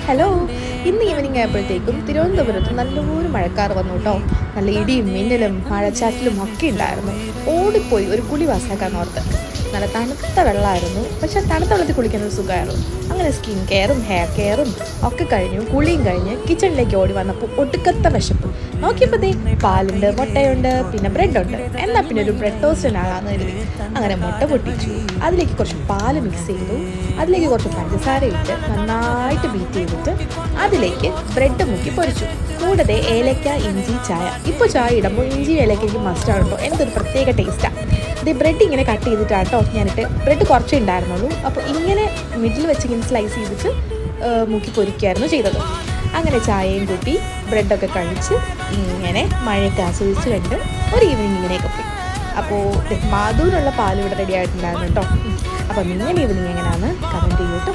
Hello. ഇന്ന് evening ആയപ്പോഴത്തേക്കും തിരുവനന്തപുരത്ത് നല്ലൊരു മഴക്കാർ വന്നു കേട്ടോ. നല്ല ഇടിയും മിന്നലും മഴച്ചാറ്റിലും ഒക്കെ ഉണ്ടായിരുന്നു. ഓടിപ്പോയി ഒരു കുളി വാസാക്കാൻ ഓർത്ത്. നല്ല തണുത്ത വെള്ളമായിരുന്നു. പക്ഷെ തണുത്ത വെള്ളത്തിൽ കുളിക്കുന്നത് സുഖമായിരുന്നു. അങ്ങനെ സ്കിൻ കെയറും ഹെയർ കെയറും ഒക്കെ കഴിഞ്ഞു. കുളിയും കഴിഞ്ഞ് കിച്ചണിലേക്ക് ഓടി വന്നപ്പോൾ ഒടുക്കത്തെ വിശപ്പ്. നോക്കിയപ്പോൾ ദേ പാലുണ്ട്, മുട്ടയുണ്ട്, പിന്നെ ബ്രെഡുണ്ട്. എന്നാൽ പിന്നെ ഒരു ബ്രെഡ് ടോസ്റ്റ് ഉണ്ടാകാമെന്ന് കരുതി. അങ്ങനെ മുട്ട പൊട്ടിച്ചു, അതിലേക്ക് കുറച്ച് പാല് മിക്സ് ചെയ്തു, അതിലേക്ക് കുറച്ച് പഞ്ചസാര ഇട്ട് നന്നായിട്ട് ബീറ്റ് ചെയ്തിട്ട് അതിലേക്ക് ബ്രെഡ് മുക്കി പൊരിച്ചു. കൂടാതെ ഏലക്ക, ഇഞ്ചി, ചായ. ഇപ്പോൾ ചായ ഇടുമ്പോൾ ഇഞ്ചി ഏലക്കയ്ക്ക് മസ്റ്റാണ് കേട്ടോ. എന്തൊരു പ്രത്യേക ടേസ്റ്റാണ്. ഇത് ബ്രെഡ് ഇങ്ങനെ കട്ട് ചെയ്തിട്ടാണ് കേട്ടോ ഞാനിട്ട്. ബ്രെഡ് കുറച്ചേ ഉണ്ടായിരുന്നുള്ളൂ. അപ്പോൾ ഇങ്ങനെ മിഡിൽ വെച്ച് ഇങ്ങനെ സ്ലൈസ് ചെയ്തിട്ട് മുക്കി പൊരിക്കുകയായിരുന്നു ചെയ്തത്. അങ്ങനെ ചായയും കൂട്ടി ബ്രെഡൊക്കെ കഴിച്ച് ഇങ്ങനെ മഴയൊക്കെ ആസ്വദിച്ച് കണ്ട് ഒരു ഈവനിങ് ഇങ്ങനെയൊക്കെ പോയി. അപ്പോൾ മാധുവിനുള്ള പാൽ ഇവിടെ റെഡി ആയിട്ടുണ്ടായിരുന്നു കേട്ടോ. അപ്പോൾ നിങ്ങൾ ഈവനിങ് എങ്ങനെയാണെന്ന് കമൻറ്റ് ചെയ്യൂ കേട്ടോ.